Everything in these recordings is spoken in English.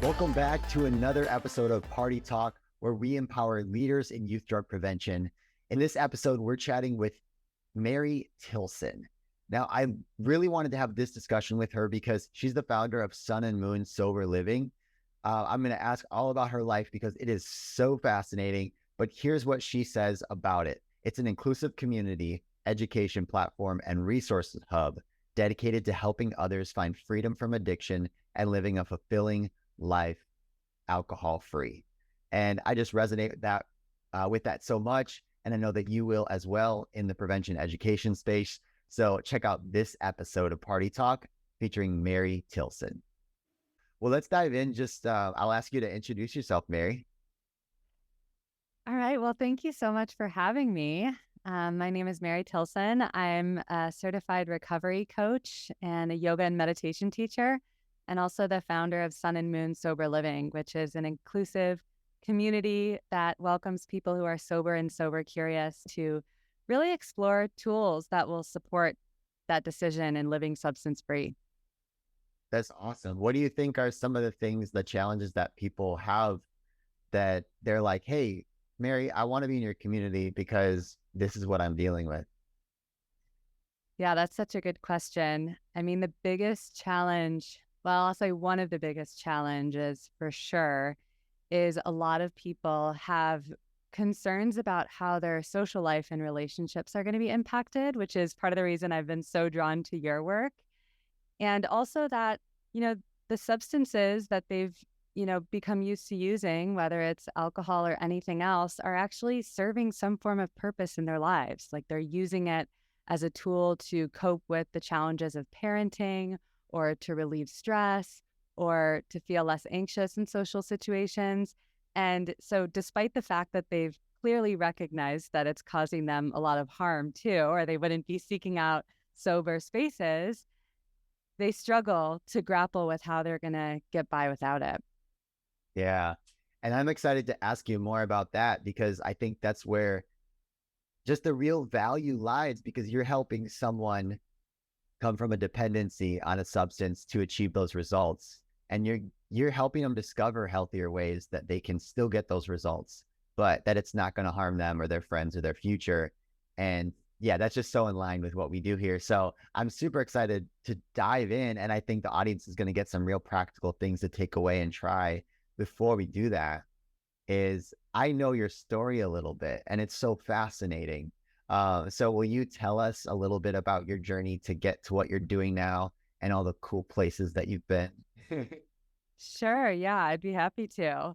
Welcome back to another episode of Party Talk, where we empower leaders in youth drug prevention. In this episode, we're chatting with Mary Tilson. Now, I really wanted to have this discussion with her because she's the founder of Sun and Moon Sober Living. I'm going to ask all about her life because it is so fascinating, but here's what she says about it. It's an inclusive community, education platform, and resources hub dedicated to helping others find freedom from addiction and living a fulfilling life alcohol-free. And I just resonate with that so much. And I know that you will as well in the prevention education space. So check out this episode of Party Talk featuring Mary Tilson. Well, let's dive in. I'll ask you to introduce yourself, Mary. All right. Well, thank you so much for having me. My name is Mary Tilson. I'm a certified recovery coach and a yoga and meditation teacher, and also the founder of Sun and Moon Sober Living, which is an inclusive community that welcomes people who are sober and sober curious to really explore tools that will support that decision in living substance-free. That's awesome. What do you think are some of the challenges that people have that they're like, hey, Mary, I want to be in your community because this is what I'm dealing with? Yeah, that's such a good question. I mean, the biggest challenge, well, I'll say one of the biggest challenges for sure, is a lot of people have concerns about how their social life and relationships are going to be impacted, which is part of the reason I've been so drawn to your work. And also that, the substances that they've, become used to using, whether it's alcohol or anything else, are actually serving some form of purpose in their lives. Like they're using it as a tool to cope with the challenges of parenting or to relieve stress or to feel less anxious in social situations. And so despite the fact that they've clearly recognized that it's causing them a lot of harm too, or they wouldn't be seeking out sober spaces, they struggle to grapple with how they're going to get by without it. Yeah. And I'm excited to ask you more about that because I think that's where just the real value lies, because you're helping someone come from a dependency on a substance to achieve those results. And you're helping them discover healthier ways that they can still get those results, but that it's not going to harm them or their friends or their future. And yeah, that's just so in line with what we do here. So I'm super excited to dive in. And I think the audience is going to get some real practical things to take away and try. Before we do that, is I know your story a little bit and it's so fascinating. So will you tell us a little bit about your journey to get to what you're doing now and all the cool places that you've been? Sure. Yeah, I'd be happy to.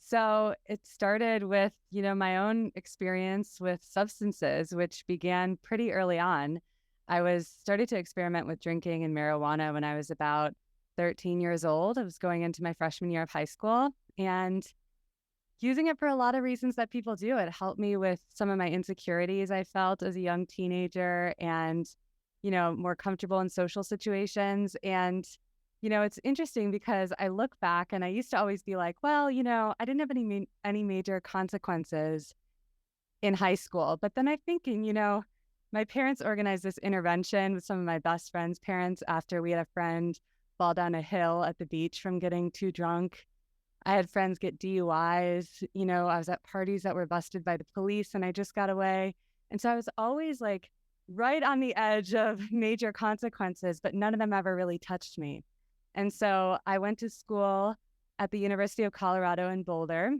So it started with, my own experience with substances, which began pretty early on. I started to experiment with drinking and marijuana when I was about 13 years old. I was going into my freshman year of high school and using it for a lot of reasons that people do. It helped me with some of my insecurities I felt as a young teenager and, more comfortable in social situations. And it's interesting because I look back and I used to always be like, well, I didn't have any major consequences in high school. But then I'm thinking, my parents organized this intervention with some of my best friends' parents after we had a friend fall down a hill at the beach from getting too drunk. I had friends get DUIs. I was at parties that were busted by the police and I just got away. And so I was always like right on the edge of major consequences, but none of them ever really touched me. And so I went to school at the University of Colorado in Boulder,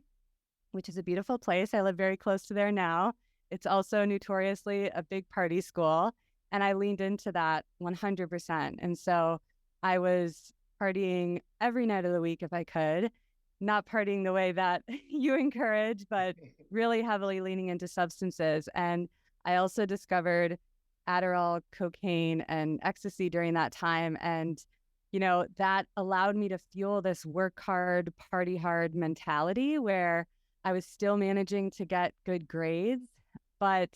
which is a beautiful place. I live very close to there now. It's also notoriously a big party school. And I leaned into that 100%. And so I was partying every night of the week if I could, not partying the way that you encourage, but really heavily leaning into substances. And I also discovered Adderall, cocaine, and ecstasy during that time. And that allowed me to fuel this work hard, party hard mentality where I was still managing to get good grades. But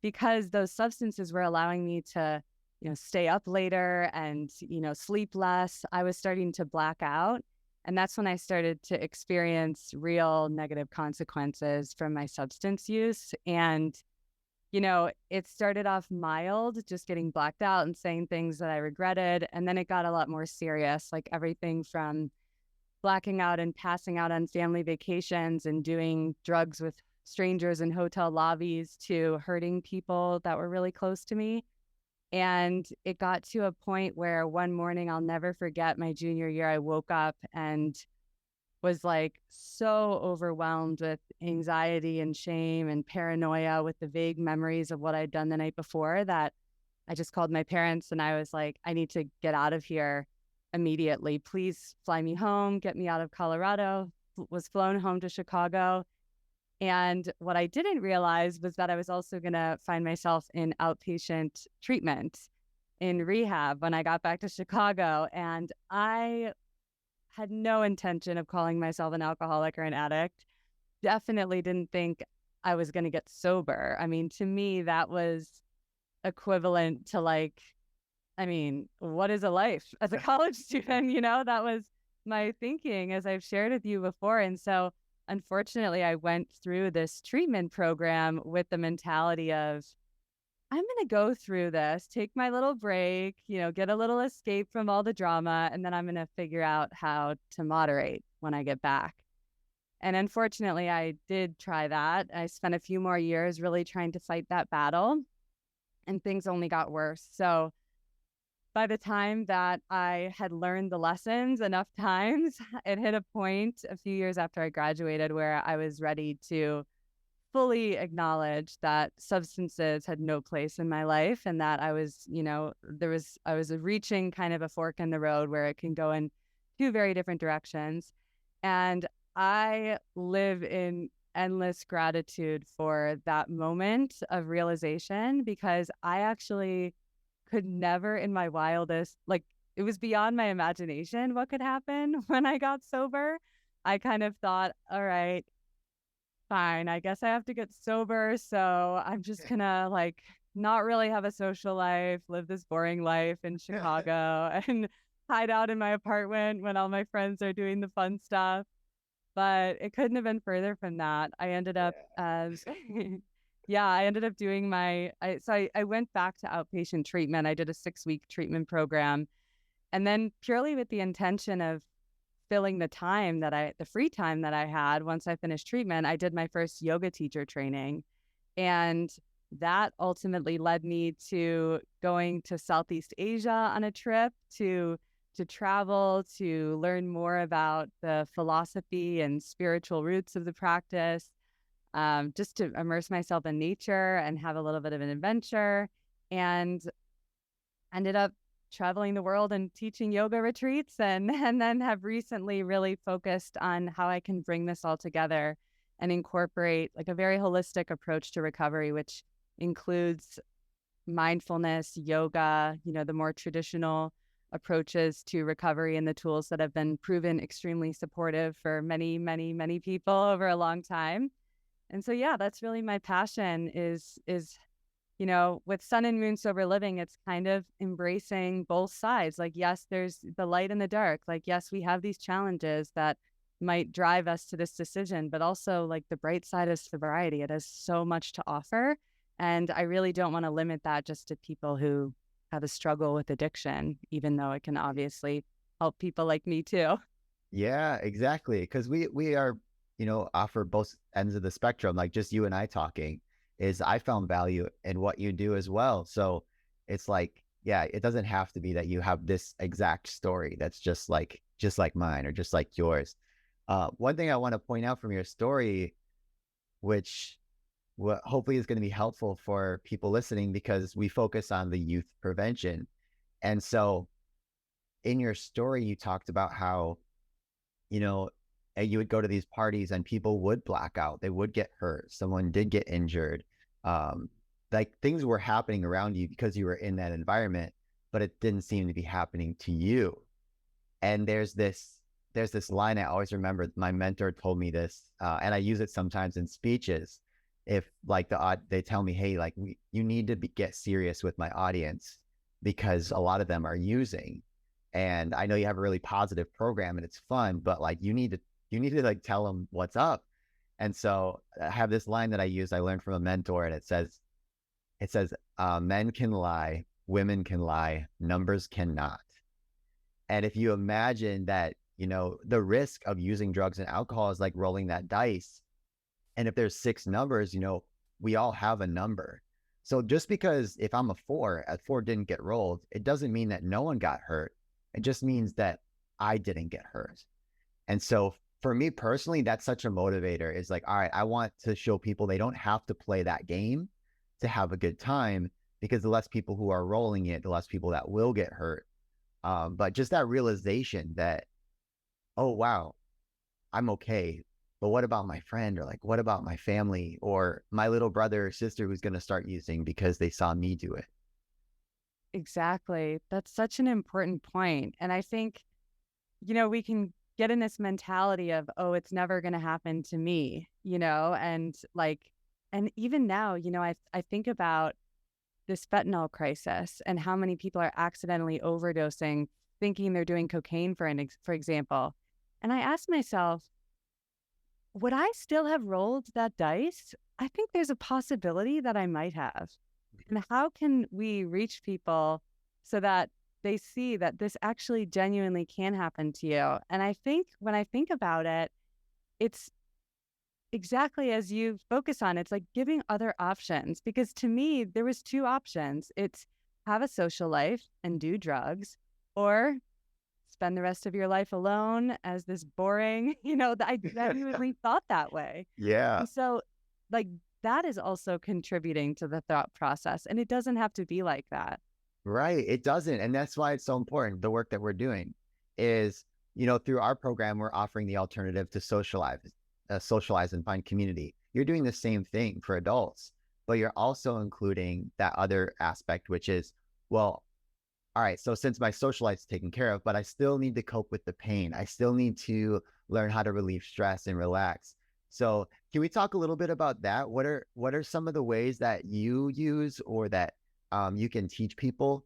because those substances were allowing me to, stay up later and, sleep less, I was starting to black out. And that's when I started to experience real negative consequences from my substance use. And it started off mild, just getting blacked out and saying things that I regretted. And then it got a lot more serious, like everything from blacking out and passing out on family vacations and doing drugs with strangers in hotel lobbies to hurting people that were really close to me. And it got to a point where one morning, I'll never forget, my junior year, I woke up and was like so overwhelmed with anxiety and shame and paranoia with the vague memories of what I'd done the night before that I just called my parents and I was like, I need to get out of here immediately. Please fly me home, get me out of Colorado. Was flown home to Chicago. And what I didn't realize was that I was also going to find myself in outpatient treatment in rehab when I got back to Chicago. And I had no intention of calling myself an alcoholic or an addict. Definitely didn't think I was going to get sober. I mean, to me, that was equivalent to like, I mean, what is a life as a college student? That was my thinking, as I've shared with you before. And so, unfortunately, I went through this treatment program with the mentality of, I'm going to go through this, take my little break, get a little escape from all the drama, and then I'm going to figure out how to moderate when I get back. And unfortunately, I did try that. I spent a few more years really trying to fight that battle, and things only got worse. So by the time that I had learned the lessons enough times, it hit a point a few years after I graduated where I was ready to fully acknowledge that substances had no place in my life, and that I was, I was reaching kind of a fork in the road where it can go in two very different directions. And I live in endless gratitude for that moment of realization, because I actually could never in my wildest, like, it was beyond my imagination what could happen when I got sober. I kind of thought, all right, fine, I guess I have to get sober. So I'm just gonna like not really have a social life, live this boring life in Chicago and hide out in my apartment when all my friends are doing the fun stuff. But it couldn't have been further from that. I ended up, I ended up doing I went back to outpatient treatment. I did a 6-week treatment program. And then purely with the intention of filling the free time that I had once I finished treatment, I did my first yoga teacher training. And that ultimately led me to going to Southeast Asia on a trip to travel, to learn more about the philosophy and spiritual roots of the practice, just to immerse myself in nature and have a little bit of an adventure, and ended up traveling the world and teaching yoga retreats, and then have recently really focused on how I can bring this all together and incorporate like a very holistic approach to recovery, which includes mindfulness, yoga, the more traditional approaches to recovery and the tools that have been proven extremely supportive for many, many, many people over a long time. And so, yeah, that's really my passion is, with Sun and Moon Sober Living, it's kind of embracing both sides. Like, yes, there's the light and the dark. Like, yes, we have these challenges that might drive us to this decision, but also like the bright side of sobriety. It has so much to offer. And I really don't want to limit that just to people who have a struggle with addiction, even though it can obviously help people like me too. Yeah, exactly. Because we are, offer both ends of the spectrum. Like just you and I talking is I found value in what you do as well. So it's like, yeah, it doesn't have to be that you have this exact story that's just like mine or just like yours. One thing I want to point out from your story, which hopefully is going to be helpful for people listening, because we focus on the youth prevention. And so in your story, you talked about how, you would go to these parties and people would black out. They would get hurt. Someone did get injured. Like things were happening around you because you were in that environment, but it didn't seem to be happening to you. And there's this line I always remember. My mentor told me this, and I use it sometimes in speeches. If like they tell me, hey, like you need to get serious with my audience because a lot of them are using, and I know you have a really positive program and it's fun, but like you need to like tell them what's up. And so I have this line that I use. I learned from a mentor, and it says, men can lie, women can lie, numbers cannot. And if you imagine that, the risk of using drugs and alcohol is like rolling that dice. And if there's six numbers, we all have a number. So just because if I'm a 4 didn't get rolled, it doesn't mean that no one got hurt. It just means that I didn't get hurt. And so for me personally, that's such a motivator. Is like, all right, I want to show people they don't have to play that game to have a good time, because the less people who are rolling it, the less people that will get hurt. But just that realization that, oh, wow, I'm okay. But what about my friend? Or like, what about my family or my little brother or sister who's going to start using because they saw me do it? Exactly. That's such an important point. And I think, we can get in this mentality of, oh, it's never going to happen to me, and like, and even now, I think about this fentanyl crisis and how many people are accidentally overdosing, thinking they're doing cocaine, for example. And I ask myself, would I still have rolled that dice? I think there's a possibility that I might have. And how can we reach people so that they see that this actually genuinely can happen to you? And I think when I think about it, it's exactly as you focus on, it's like giving other options. Because to me, there was two options. It's have a social life and do drugs, or spend the rest of your life alone as this boring, I genuinely thought that way. Yeah. And so, like, that is also contributing to the thought process. And it doesn't have to be like that. Right. It doesn't. And that's why it's so important. The work that we're doing is, through our program, we're offering the alternative to socialize and find community. You're doing the same thing for adults, but you're also including that other aspect, which is, well, all right, so since my social life's taken care of, but I still need to cope with the pain. I still need to learn how to relieve stress and relax. So can we talk a little bit about that? What are some of the ways that you use, or that you can teach people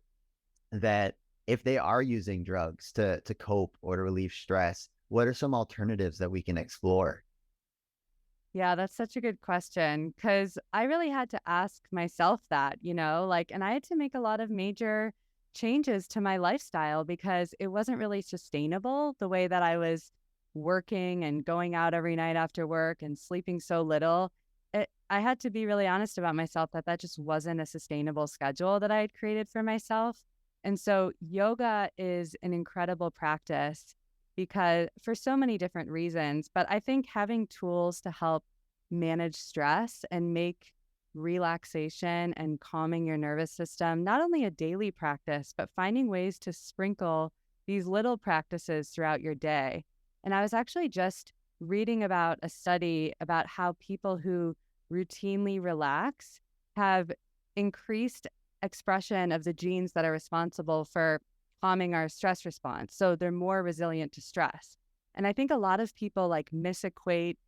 that if they are using drugs to cope or to relieve stress, what are some alternatives that we can explore? Yeah, that's such a good question, because I really had to ask myself that, and I had to make a lot of major changes to my lifestyle because it wasn't really sustainable the way that I was working and going out every night after work and sleeping so little. I had to be really honest about myself that just wasn't a sustainable schedule that I had created for myself. And so yoga is an incredible practice because for so many different reasons, but I think having tools to help manage stress and make relaxation and calming your nervous system not only a daily practice, but finding ways to sprinkle these little practices throughout your day. And I was actually just reading about a study about how people who routinely relax have increased expression of the genes that are responsible for calming our stress response. So they're more resilient to stress. And I think a lot of people like misequate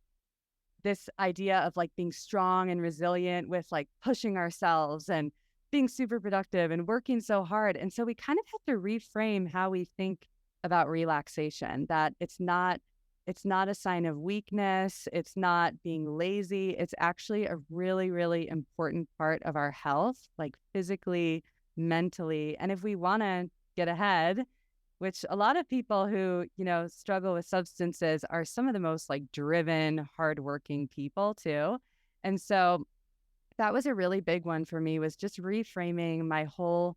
this idea of like being strong and resilient with like pushing ourselves and being super productive and working so hard. And so we kind of have to reframe how we think about relaxation, that it's not a sign of weakness. It's not being lazy. It's actually a really, really important part of our health, like physically, mentally. And if we want to get ahead, which a lot of people who, struggle with substances are some of the most like driven, hardworking people too. And so that was a really big one for me, was just reframing my whole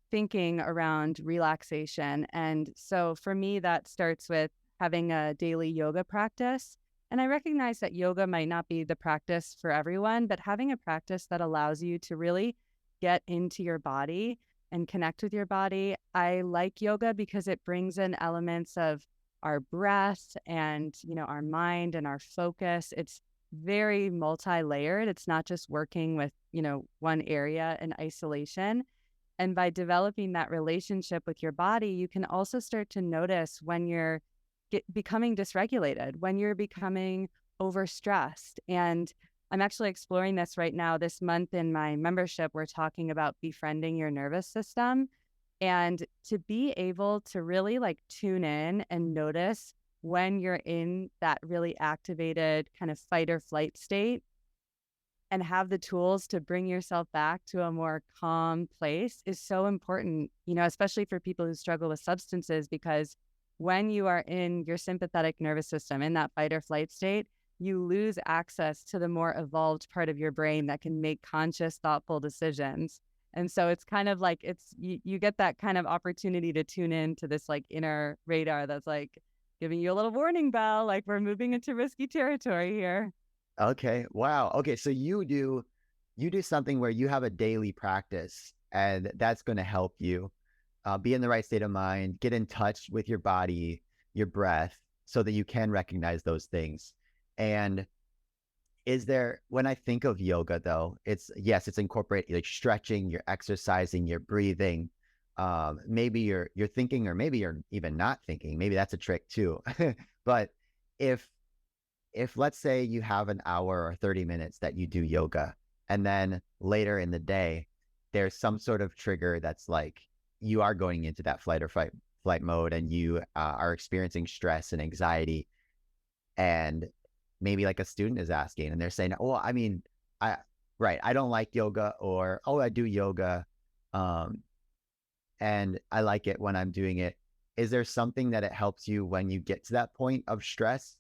thinking around relaxation. And so for me, that starts with having a daily yoga practice. And I recognize that yoga might not be the practice for everyone, but having a practice that allows you to really get into your body and connect with your body. I like yoga because it brings in elements of our breath and, our mind and our focus. It's very multi-layered. It's not just working with, one area in isolation. And by developing that relationship with your body, you can also start to notice when you're becoming dysregulated, when you're becoming overstressed. And I'm actually exploring this right now. This month in my membership, we're talking about befriending your nervous system, and to be able to really like tune in and notice when you're in that really activated kind of fight or flight state and have the tools to bring yourself back to a more calm place is so important, especially for people who struggle with substances, because when you are in your sympathetic nervous system, in that fight or flight state, you lose access to the more evolved part of your brain that can make conscious, thoughtful decisions. And so it's kind of like you get that kind of opportunity to tune in to this like inner radar that's like giving you a little warning bell, like we're moving into risky territory here. Okay. Wow. Okay. So you do something where you have a daily practice, and that's going to help you be in the right state of mind, get in touch with your body, your breath, so that you can recognize those things. And when I think of yoga though, it's incorporating like stretching, you're exercising, you're breathing. Maybe you're thinking, or maybe you're even not thinking. Maybe that's a trick too. But if let's say you have an hour or 30 minutes that you do yoga, and then later in the day there's some sort of trigger that's like you are going into that flight mode, and you are experiencing stress and anxiety, and maybe like a student is asking and they're saying, oh, I mean, I don't like yoga, or oh, I do yoga, um and I like it when I'm doing it. Is there something that it helps you when you get to that point of stress,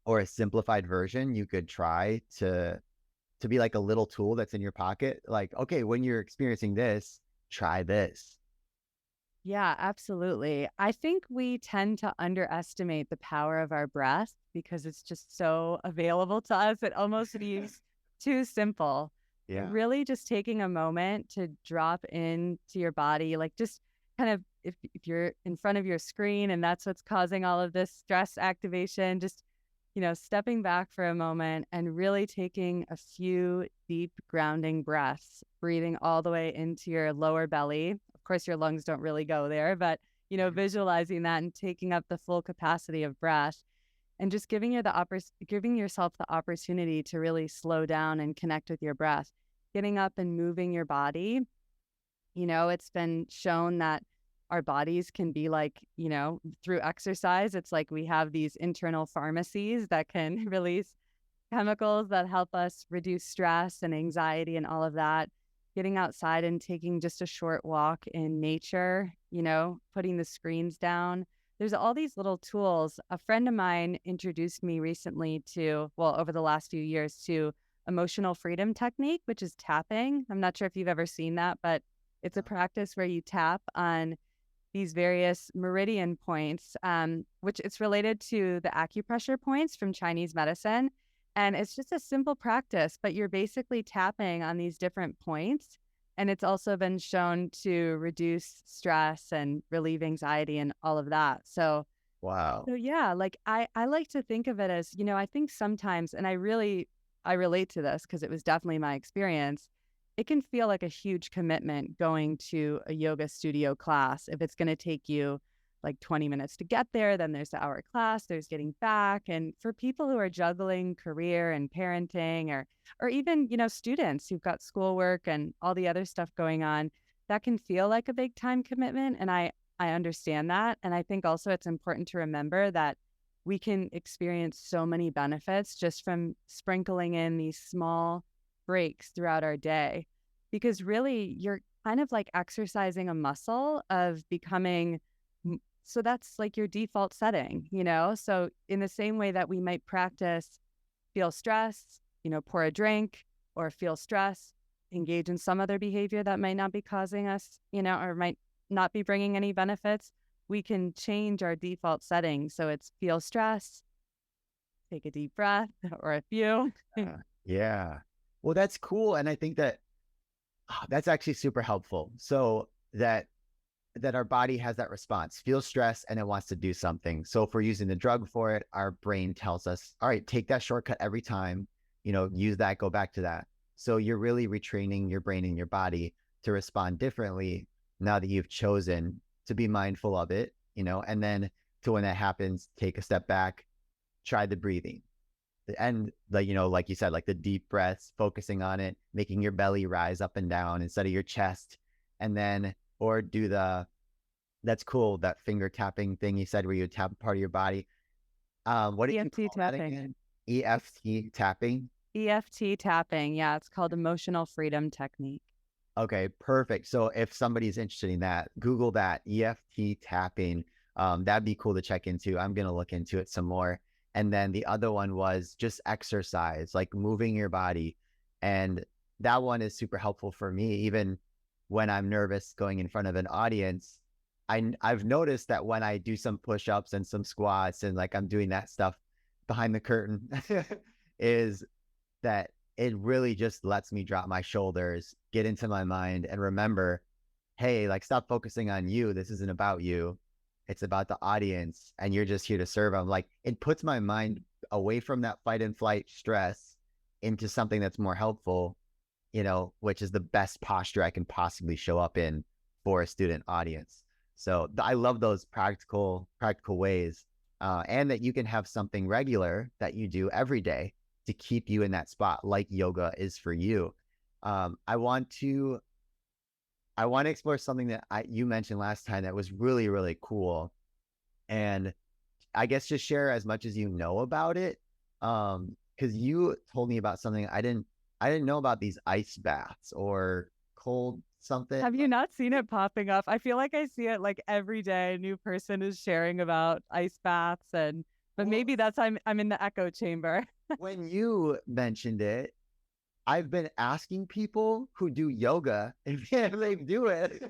or a simplified version you could try to be like a little tool that's in your pocket? Like, okay, when you're experiencing this, try this. Yeah, absolutely. I think we tend to underestimate the power of our breath because it's just so available to us. It almost seems too simple. Yeah. Really just taking a moment to drop into your body, like just kind of if you're in front of your screen and that's what's causing all of this stress activation, just stepping back for a moment and really taking a few deep grounding breaths, breathing all the way into your lower belly. Of course, your lungs don't really go there, but visualizing that and taking up the full capacity of breath, and just giving yourself the opportunity to really slow down and connect with your breath, getting up and moving your body. It's been shown that our bodies can be like, through exercise, it's like we have these internal pharmacies that can release chemicals that help us reduce stress and anxiety and all of that. Getting outside and taking just a short walk in nature, putting the screens down. There's all these little tools. A friend of mine introduced me recently over the last few years, to emotional freedom technique, which is tapping. I'm not sure if you've ever seen that, but it's a practice where you tap on these various meridian points, which it's related to the acupressure points from Chinese medicine. And it's just a simple practice, but you're basically tapping on these different points. And it's also been shown to reduce stress and relieve anxiety and all of that. So, Wow. so yeah, like I like to think of it as, I think sometimes, and I relate to this because it was definitely my experience. It can feel like a huge commitment going to a yoga studio class. If it's going to take you like 20 minutes to get there, then there's the hour class, there's getting back. And for people who are juggling career and parenting, or even, students who've got schoolwork and all the other stuff going on, that can feel like a big time commitment. And I understand that. And I think also it's important to remember that we can experience so many benefits just from sprinkling in these small breaks throughout our day, because really you're kind of like exercising a muscle of becoming. So that's like your default setting, So in the same way that we might practice feel stress, pour a drink, or feel stress, engage in some other behavior that might not be causing us, or might not be bringing any benefits, we can change our default setting. So it's feel stress, take a deep breath or a few. Yeah. Well, that's cool. And I think that that's actually super helpful. So that our body has that response, feels stress, and it wants to do something. So if we're using the drug for it, our brain tells us, all right, take that shortcut every time, use that, go back to that. So you're really retraining your brain and your body to respond differently now that you've chosen to be mindful of it, and then to when that happens, take a step back, try the breathing. And like you said, like the deep breaths, focusing on it, making your belly rise up and down instead of your chest. And then, or do that's cool, that finger tapping thing you said where you tap part of your body. What did you EFT call that tapping. again? EFT tapping? EFT tapping. Yeah, it's called emotional freedom technique. Okay, perfect. So if somebody's interested in that, Google that, EFT tapping. That'd be cool to check into. I'm going to look into it some more. And then the other one was just exercise, like moving your body. And that one is super helpful for me. Even when I'm nervous going in front of an audience, I've noticed that when I do some push-ups and some squats and like I'm doing that stuff behind the curtain is that it really just lets me drop my shoulders, get into my mind and remember, hey, like stop focusing on you. This isn't about you. It's about the audience and you're just here to serve them. Like it puts my mind away from that fight and flight stress into something that's more helpful, which is the best posture I can possibly show up in for a student audience. So I love those practical ways, and that you can have something regular that you do every day to keep you in that spot, like yoga is for you. I want to explore something that you mentioned last time that was really, really cool, and I guess just share as much as you know about it, because you told me about something I didn't know about, these ice baths or cold something. Have you not seen it popping up? I feel like I see it like every day. A new person is sharing about ice baths, but Well, maybe that's I'm in the echo chamber. when you mentioned it, I've been asking people who do yoga if they do it.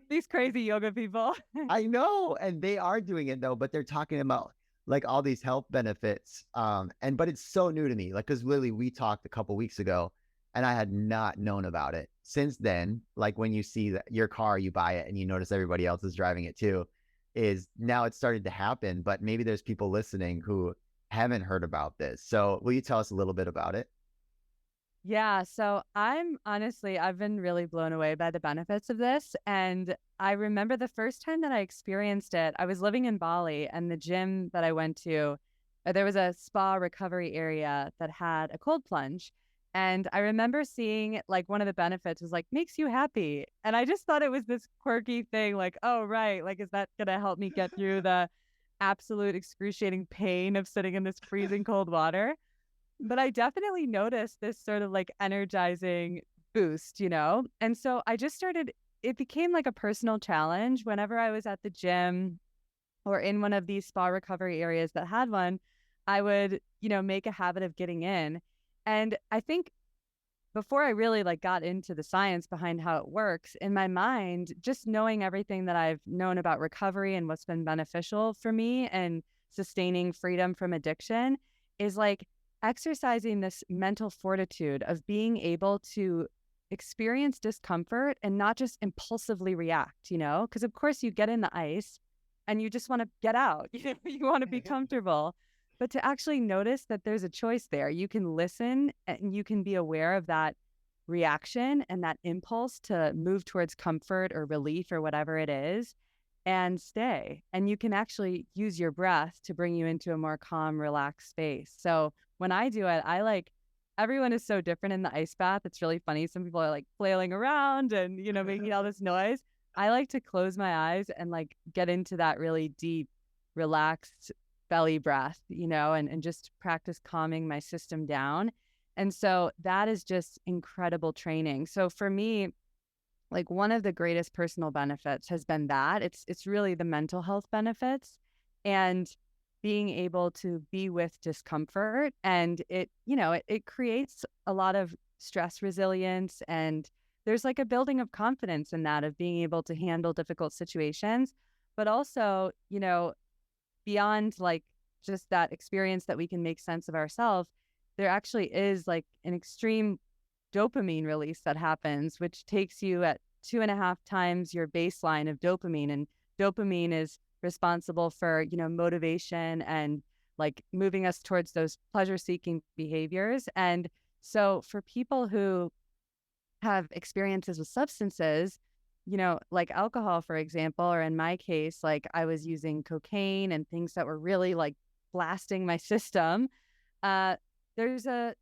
These crazy yoga people. I know, and they are doing it though, but they're talking about like all these health benefits. But it's so new to me, like because literally we talked a couple weeks ago, and I had not known about it. Since then, like when you see that your car, you buy it, and you notice everybody else is driving it too, is now it's started to happen. But maybe there's people listening who haven't heard about this. So will you tell us a little bit about it? Yeah, so I've been really blown away by the benefits of this. And I remember the first time that I experienced it, I was living in Bali, and the gym that I went to, there was a spa recovery area that had a cold plunge. And I remember seeing like one of the benefits was like, makes you happy. And I just thought it was this quirky thing, like, oh, right. Like, is that going to help me get through the absolute excruciating pain of sitting in this freezing cold water? But I definitely noticed this sort of like energizing boost. And so I just started, it became like a personal challenge whenever I was at the gym or in one of these spa recovery areas that had one. I would, make a habit of getting in. And I think before I really like got into the science behind how it works, in my mind, just knowing everything that I've known about recovery and what's been beneficial for me and sustaining freedom from addiction is like exercising this mental fortitude of being able to experience discomfort and not just impulsively react, because of course you get in the ice and you just want to get out, you want to be comfortable. But to actually notice that there's a choice there, you can listen and you can be aware of that reaction and that impulse to move towards comfort or relief or whatever it is and stay. And you can actually use your breath to bring you into a more calm, relaxed space. So when I do it, everyone is so different in the ice bath. It's really funny. Some people are like flailing around and, making all this noise. I like to close my eyes and like get into that really deep, relaxed belly breath, and just practice calming my system down. And so that is just incredible training. So for me, like one of the greatest personal benefits has been that it's really the mental health benefits and being able to be with discomfort. And it creates a lot of stress resilience, and there's like a building of confidence in that, of being able to handle difficult situations, but also, beyond like just that experience that we can make sense of ourselves, there actually is like an extreme dopamine release that happens, which takes you at 2.5 times your baseline of dopamine. And dopamine is responsible for, motivation and like moving us towards those pleasure-seeking behaviors. And so for people who have experiences with substances, like alcohol, for example, or in my case, like I was using cocaine and things that were really like blasting my system. Uh, there's a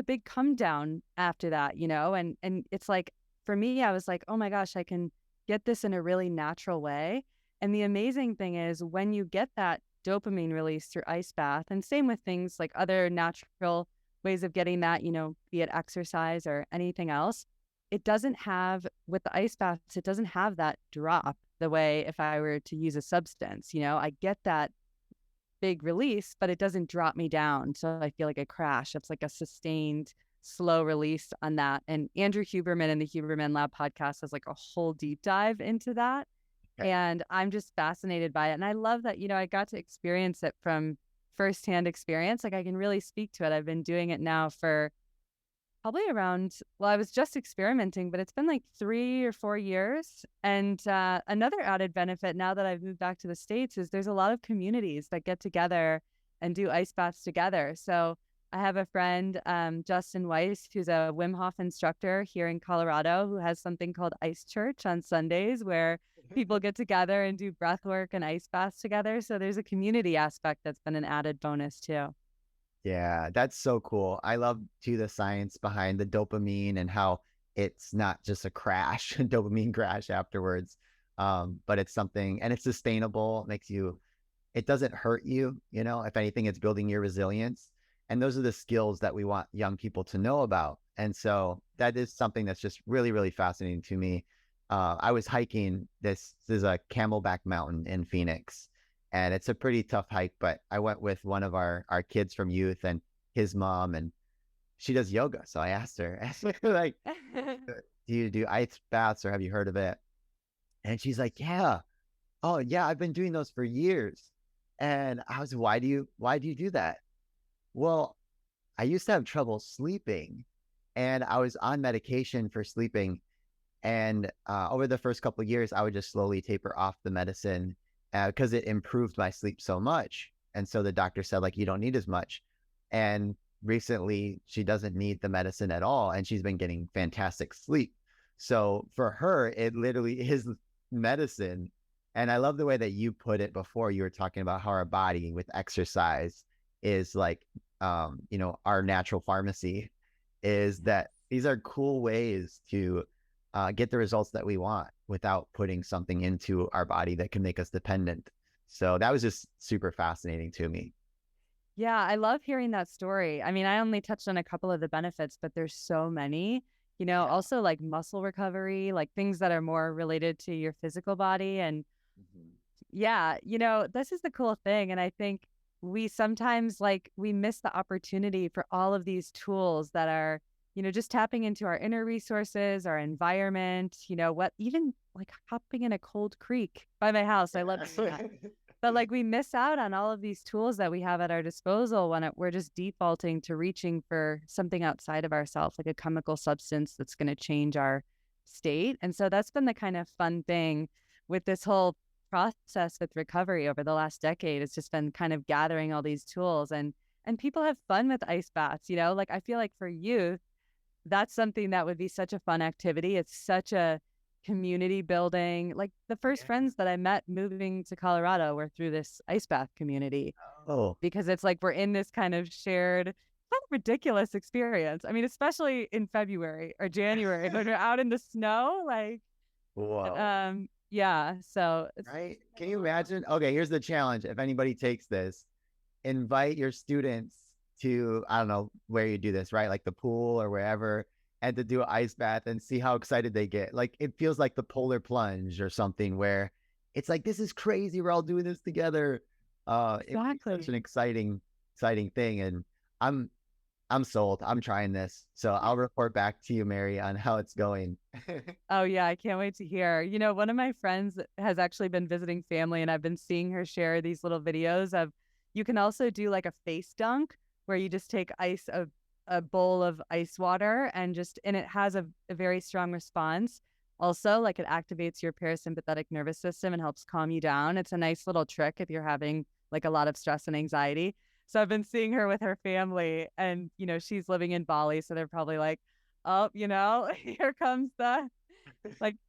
big come down after that, and it's like, for me, I was like, oh my gosh, I can get this in a really natural way. And the amazing thing is when you get that dopamine release through ice bath, and same with things like other natural ways of getting that, be it exercise or anything else, it doesn't have, with the ice baths, it doesn't have that drop the way if I were to use a substance. I get that big release, but it doesn't drop me down. So I feel like a crash. It's like a sustained, slow release on that. And Andrew Huberman in the Huberman Lab podcast has like a whole deep dive into that. Okay. And I'm just fascinated by it. And I love that, I got to experience it from firsthand experience. Like I can really speak to it. I've been doing it now for probably I was just experimenting, but it's been like 3 or 4 years. And another added benefit now that I've moved back to the States is there's a lot of communities that get together and do ice baths together. So I have a friend, Justin Weiss, who's a Wim Hof instructor here in Colorado, who has something called Ice Church on Sundays where people get together and do breath work and ice baths together. So there's a community aspect that's been an added bonus too. Yeah, that's so cool. I love too the science behind the dopamine and how it's not just a crash, a dopamine crash afterwards, but it's something and it's sustainable. It doesn't hurt you. If anything, it's building your resilience. And those are the skills that we want young people to know about. And so that is something that's just really, really fascinating to me. I was hiking this is a Camelback Mountain in Phoenix. And it's a pretty tough hike, but I went with one of our kids from youth and his mom, and she does yoga. So I asked her, like, do you do ice baths or have you heard of it? And she's like, yeah. Oh yeah, I've been doing those for years. And I was, why do you do that? Well, I used to have trouble sleeping and I was on medication for sleeping. And over the first couple of years, I would just slowly taper off the medicine because it improved my sleep so much. And so the doctor said, like, you don't need as much. And recently, she doesn't need the medicine at all. And she's been getting fantastic sleep. So for her, it literally is medicine. And I love the way that you put it before. You were talking about how our body with exercise is like, our natural pharmacy is that these are cool ways to get the results that we want without putting something into our body that can make us dependent. So that was just super fascinating to me. Yeah, I love hearing that story. I mean, I only touched on a couple of the benefits, but there's so many, Yeah. also like muscle recovery, like things that are more related to your physical body. And Mhm. yeah, this is the cool thing. And I think we sometimes we miss the opportunity for all of these tools that are, just tapping into our inner resources, our environment, even like hopping in a cold creek by my house. I love doing that. But we miss out on all of these tools that we have at our disposal when we're just defaulting to reaching for something outside of ourselves, like a chemical substance that's going to change our state. And so that's been the kind of fun thing with this whole process with recovery over the last decade. It's just been kind of gathering all these tools and people have fun with ice baths, I feel like for youth, that's something that would be such a fun activity. It's such a community building. Like the first friends that I met moving to Colorado were through this ice bath community Oh, because it's like we're in this kind of shared, kind of ridiculous experience. I mean, especially in February or January when we're out in the snow, whoa. yeah. So it's Right? Can you imagine? Okay, here's the challenge. If anybody takes this, invite your students to, I don't know where you do this, right? Like the pool or wherever, and to do an ice bath and see how excited they get. Like it feels like the polar plunge or something where it's like, this is crazy. We're all doing this together. It would be such an exactly. exciting thing. And I'm I'm sold. I'm trying this. So I'll report back to you, Mary, on how it's going. Oh yeah, I can't wait to hear. One of my friends has actually been visiting family and I've been seeing her share these little videos of you can also do like a face dunk where you just take a bowl of ice water and it has a very strong response. Also, like it activates your parasympathetic nervous system and helps calm you down. It's a nice little trick if you're having like a lot of stress and anxiety. So I've been seeing her with her family and she's living in Bali, so they're probably like, oh, here comes the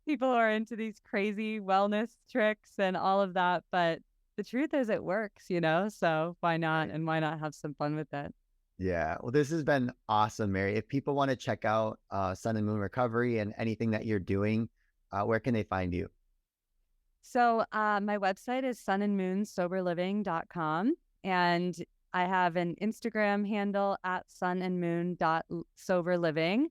people who are into these crazy wellness tricks and all of that. But the truth is it works, so why not? Right. And why not have some fun with it? Yeah. Well, this has been awesome, Mary. If people want to check out Sun and Moon Recovery and anything that you're doing, where can they find you? So my website is sunandmoonsoberliving.com. And I have an Instagram handle at sunandmoon.soberliving.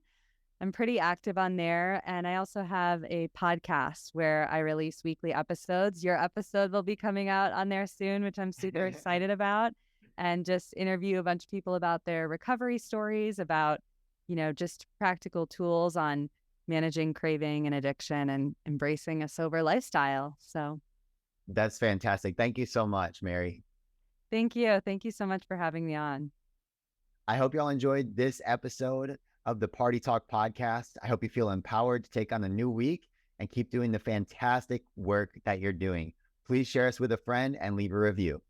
I'm pretty active on there. And I also have a podcast where I release weekly episodes. Your episode will be coming out on there soon, which I'm super excited about. And just interview a bunch of people about their recovery stories, about, just practical tools on managing craving and addiction and embracing a sober lifestyle. So That's fantastic. Thank you so much, Mary. thank you. Thank you so much for having me on. I hope y'all enjoyed this episode of the Party Talk podcast. I hope you feel empowered to take on a new week and keep doing the fantastic work that you're doing. Please share us with a friend and leave a review.